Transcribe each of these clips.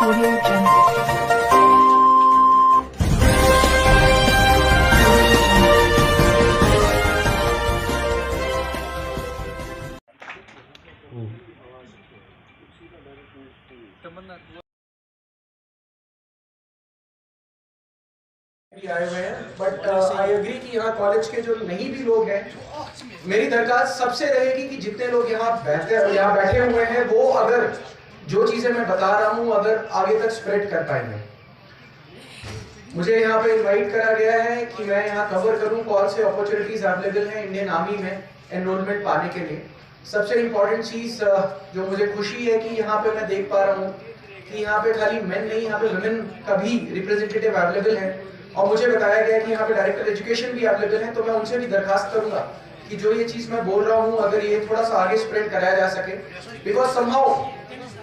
Audio Jungle. आए हुए हैं, बट आई एग्री कि यहाँ कॉलेज के जो नहीं भी लोग हैं, मेरी दरखास्त सबसे रहेगी कि जितने लोग यहाँ बैठे हुए हैं वो अगर जो चीजें मैं बता रहा हूँ अगर आगे तक स्प्रेड कर पाएंगे। मुझे यहाँ पे इनवाइट करा गया है कि मैं यहाँ कवर करूँ कौन से अपॉर्चुनिटीज अवेलेबल हैं इंडियन आर्मी में एनरोलमेंट पाने के लिए। सबसे इम्पोर्टेंट चीज जो मुझे खुशी है कि यहाँ पे मैं देख पा रहा हूँ कि यहाँ पे खाली मेन नहीं, यहाँ पे वुमेन का भी रिप्रेजेंटेटिव अवेलेबल है और मुझे बताया गया कि यहाँ पे डायरेक्टर एजुकेशन भी अवेलेबल है। तो मैं उनसे भी दरखास्त करूंगा कि जो ये चीज मैं बोल रहा हूँ अगर ये थोड़ा सा आगे स्प्रेड कराया जा सके, बिकॉज समहाउ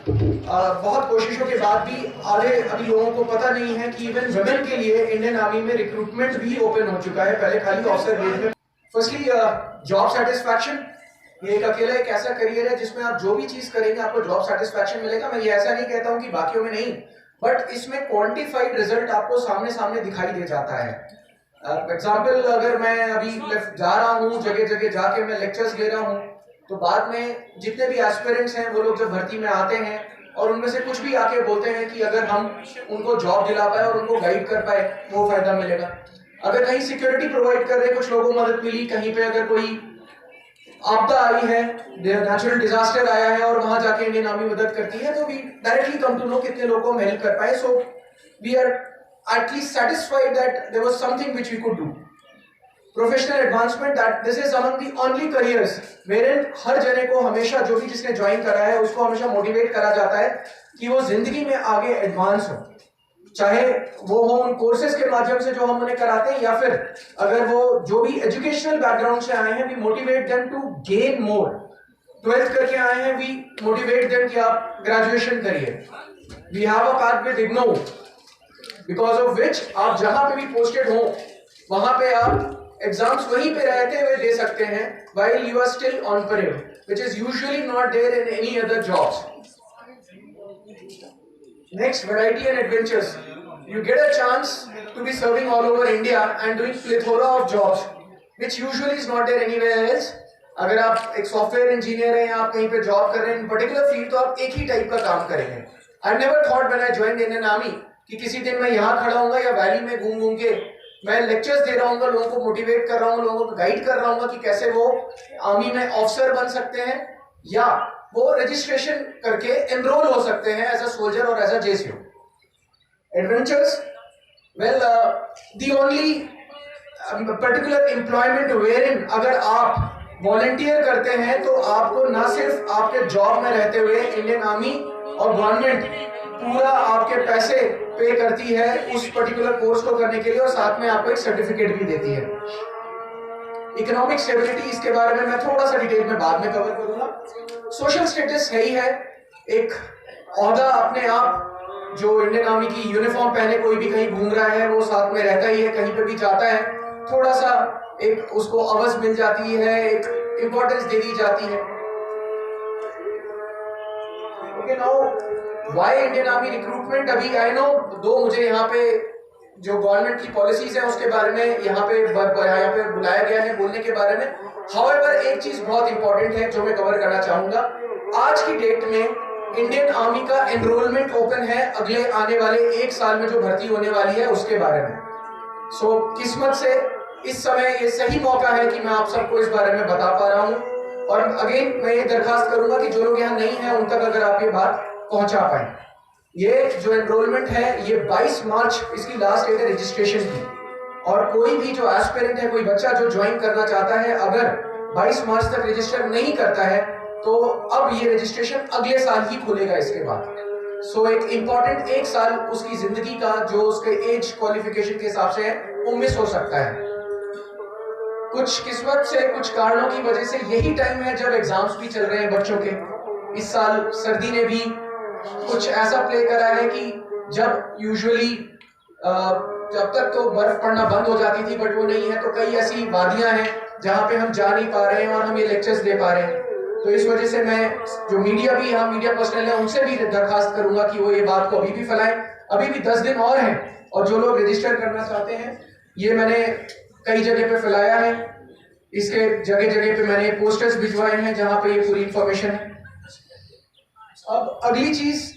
बहुत कोशिशों के बाद भी आधे अभी लोगों को पता नहीं है कि इवन वुमेन के लिए इंडियन आर्मी में रिक्रूटमेंट भी ओपन हो चुका है। पहले खाली ऑफिसर ग्रेड में। फर्स्टली जॉब सेटिस्फैक्शन, ये एक अकेला एक ऐसा करियर है जिसमें आप जो भी चीज करेंगे आपको जॉब सेटिस्फैक्शन मिलेगा। मैं ये ऐसा नहीं कहता हूँ कि बाकियों में नहीं, बट इसमें क्वांटिफाइड रिजल्ट आपको सामने सामने दिखाई दे जाता है। एग्जाम्पल अगर मैं अभी जा रहा हूँ जगह जगह जाके मैं लेक्चर्स ले रहा हूँ, तो बाद में जितने भी एस्पिरेंट्स हैं वो लोग जब भर्ती में आते हैं और उनमें से कुछ भी आके बोलते हैं कि अगर हम उनको जॉब दिला पाए और उनको गाइड कर पाए वो फायदा मिलेगा। अगर कहीं सिक्योरिटी प्रोवाइड कर रहे कुछ लोगों को मदद मिली, कहीं पे अगर कोई आपदा आई है, नेचुरल डिजास्टर आया है और वहां जाके इंडियन आर्मी मदद करती है, तो we directly come to know कितने लोगों को हम हेल्प कर पाए। So we are at least satisfied that there was something which we could do. Professional advancement, that this is among the only careers wherein हर जने को हमेशा जो भी जिसने ज्वाइन करा है उसको हमेशा मोटिवेट करा जाता है कि वो जिंदगी में आगे एडवांस हो, चाहे वो हो उन कोर्सेज के माध्यम से जो हम उन्हें कराते हैं या फिर अगर वो जो भी एजुकेशनल बैकग्राउंड से आए हैं, we motivate them to gain more. 12th करके आए हैं, वी मोटिवेट देम कि आप ग्रेजुएशन करिए। We have a path with IGNOU, because of which आप जहां पे भी पोस्टेड हो वहां पे आप एग्जाम्स वहीं पे रहते हुए दे सकते हैं while you are still on parade, which is usually not there in any other jobs. Next, variety and adventures. You get a chance to be serving all over India and doing plethora of jobs, which usually is not there anywhere else. अगर आप एक software engineer हैं, आप कहीं पे job कर रहे हैं इन पर्टिकुलर फील्ड, तो आप एक ही टाइप का काम करेंगे। I never thought when I joined Indian Army कि किसी दिन मैं यहाँ खड़ा हूँगा या वैली में घूम घूम के मैं लेक्चर्स दे रहा हूँ, लोगों को मोटिवेट कर रहा हूँ, लोगों को गाइड कर रहा हूँ कि कैसे वो आर्मी में ऑफिसर बन सकते हैं या वो रजिस्ट्रेशन करके एनरोल हो सकते हैं एज अ सोल्जर और as a JCO. Adventures, well the only particular employment wherein अगर आप वॉलंटियर करते हैं तो आपको ना सिर्फ आपके जॉब में रहते हुए इंडियन आर्मी और गवर्नमेंट पूरा आपके पैसे पे करती है उस पर्टिकुलर कोर्स को करने के लिए और साथ में आपको एक सर्टिफिकेट भी देती है। इकोनॉमिक स्टेबिलिटी, इसके बारे में मैं थोड़ा सा डिटेल में बाद में कवर करूंगा। सोशल स्टेटस है ही है, एक ओहदा अपने आप, जो इंडियन आर्मी की यूनिफॉर्म पहने कोई भी कहीं घूम रहा है वो साथ में रहता ही है, कहीं पे भी जाता है थोड़ा सा एक उसको आवाज मिल जाती है, एक इंपॉर्टेंस दे दी जाती है। Okay, now why Indian army recruitment? अभी आई नो दो मुझे यहाँ पे जो गवर्नमेंट की पॉलिसीज है उसके बारे में यहाँ पे बुलाया गया है बोलने के बारे में। हाउएवर एक चीज बहुत इंपॉर्टेंट है जो मैं कवर करना चाहूंगा। आज की डेट में इंडियन आर्मी का एनरोलमेंट ओपन है अगले आने वाले एक साल में जो भर्ती होने वाली है उसके बारे में। सो किस्मत से इस समय ये सही मौका है कि मैं आप सबको इस बारे में बता पा रहा हूँ। और अगेन मैं ये दरखास्त करूंगा कि जो लोग यहाँ नहीं है उन तक अगर आप ये बात पहुंचा पाए। ये जो एनरोलमेंट है ये 22 मार्च इसकी लास्ट डेट है रजिस्ट्रेशन की, और कोई भी जो एस्पिरेंट है, कोई बच्चा जो ज्वाइन करना चाहता है अगर 22 मार्च तक रजिस्टर नहीं करता है तो अब ये रजिस्ट्रेशन अगले साल ही खुलेगा इसके बाद। सो एक इंपॉर्टेंट एक साल उसकी जिंदगी का जो उसके एज क्वालिफिकेशन के हिसाब से है वो मिस हो सकता है। कुछ किस्मत से, कुछ कारणों की वजह से यही टाइम है जब एग्जाम्स भी चल रहे हैं बच्चों के। इस साल सर्दी ने भी कुछ ऐसा प्ले करा है कि जब यूजुअली जब तक तो बर्फ पड़ना बंद हो जाती थी, बट वो नहीं है, तो कई ऐसी वादियां हैं जहां पे हम जा नहीं पा रहे हैं और हम ये लेक्चर्स दे पा रहे हैं। तो इस वजह से मैं जो मीडिया भी यहाँ मीडिया पर्सनल है उनसे भी दरखास्त करूंगा कि वो ये बात को अभी भी फैलाएं। अभी भी 10 दिन और हैं और जो लोग रजिस्टर करना चाहते हैं, ये मैंने कई जगह पे फैलाया है, इसके जगह जगह पे मैंने पोस्टर्स भिजवाए हैं जहां पे ये पूरी इंफॉर्मेशन है। अब अगली चीज,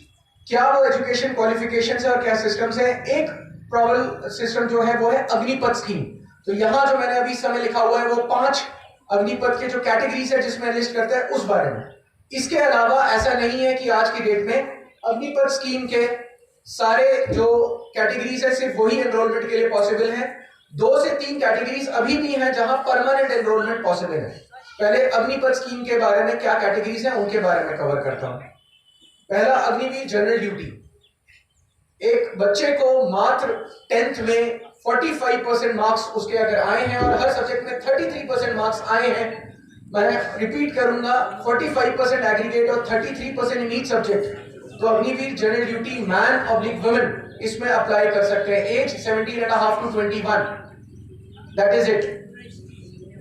क्या वो एजुकेशन क्वालिफिकेशन है और क्या सिस्टम्स है। एक प्रॉब्लम सिस्टम जो है वो है अग्निपथ स्कीम। तो यहाँ जो मैंने अभी समय लिखा हुआ है वो 5 अग्निपथ के जो कैटेगरीज है जिसमें लिस्ट करता है उस बारे में। इसके अलावा ऐसा नहीं है कि आज की डेट में अग्निपथ स्कीम के सारे जो कैटेगरीज है सिर्फ वही एनरोलमेंट के लिए पॉसिबल है। 2 से 3 कैटेगरीज अभी भी हैं जहां परमानेंट एनरोलमेंट पॉसिबल है। पहले अग्निपथ स्कीम के बारे में क्या कैटेगरीज हैं उनके बारे में कवर करता हूं। पहला, अग्निवीर जनरल ड्यूटी। एक बच्चे को मात्र 10th में 45% मार्क्स उसके अगर आए हैं और हर सब्जेक्ट में 33% मार्क्स आए हैं, मैं रिपीट करूंगा, 45% एग्रीगेट और 33% इन ईच सब्जेक्ट, तो Agniveer general duty man oblique women इसमें अप्लाई कर सकते हैं। Age 17.5 to 21, that is it.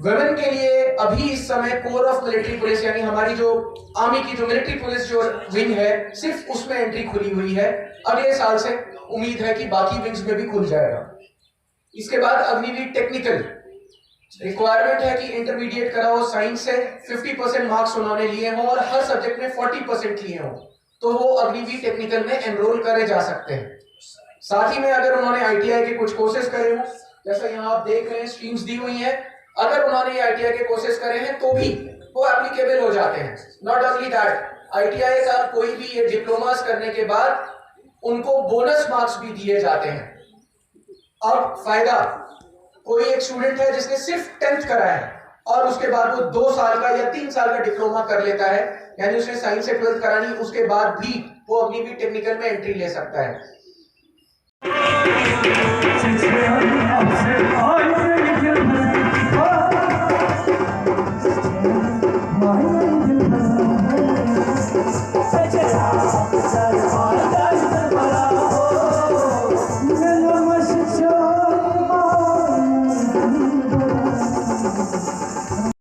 Women के लिए अभी इस समय कोर ऑफ मिलिट्री पुलिस यानी हमारी जो आर्मी की जो मिलिट्री पुलिस जो विंग है सिर्फ उसमें एंट्री खुली हुई है। अगले साल से उम्मीद है कि बाकी विंग्स में भी खुल जाएगा। इसके बाद अग्निवीर टेक्निकल, रिक्वायरमेंट है कि इंटरमीडिएट करा हो साइंस से, 50% मार्क्स उन्होंने लिए हों और हर सब्जेक्ट में 40% लिए हों, तो वो अग्निवीर टेक्निकल में एनरोल करे जा सकते हैं। साथ ही में अगर उन्होंने आईटीआई के कुछ कोर्सेज करे हों, जैसा यहाँ आप देख रहे हैं स्ट्रीम्स दी हुई है, अगर उन्होंने ये आईटीआई के कोर्सेज करे हैं तो भी वो एप्लीकेबल हो जाते हैं। नॉट ओनली दैट, आईटीआई का कोई भी ये डिप्लोमास करने के बाद उनको बोनस मार्क्स भी दिए जाते हैं। अब फायदा, कोई एक स्टूडेंट है जिसने सिर्फ 10th करा है और उसके बाद वो 2 साल का या 3 साल का डिप्लोमा कर लेता है, यानी उसने साइंस से 12th करानी, उसके बाद भी वो अग्निवीर टेक्निकल में एंट्री ले सकता है। Say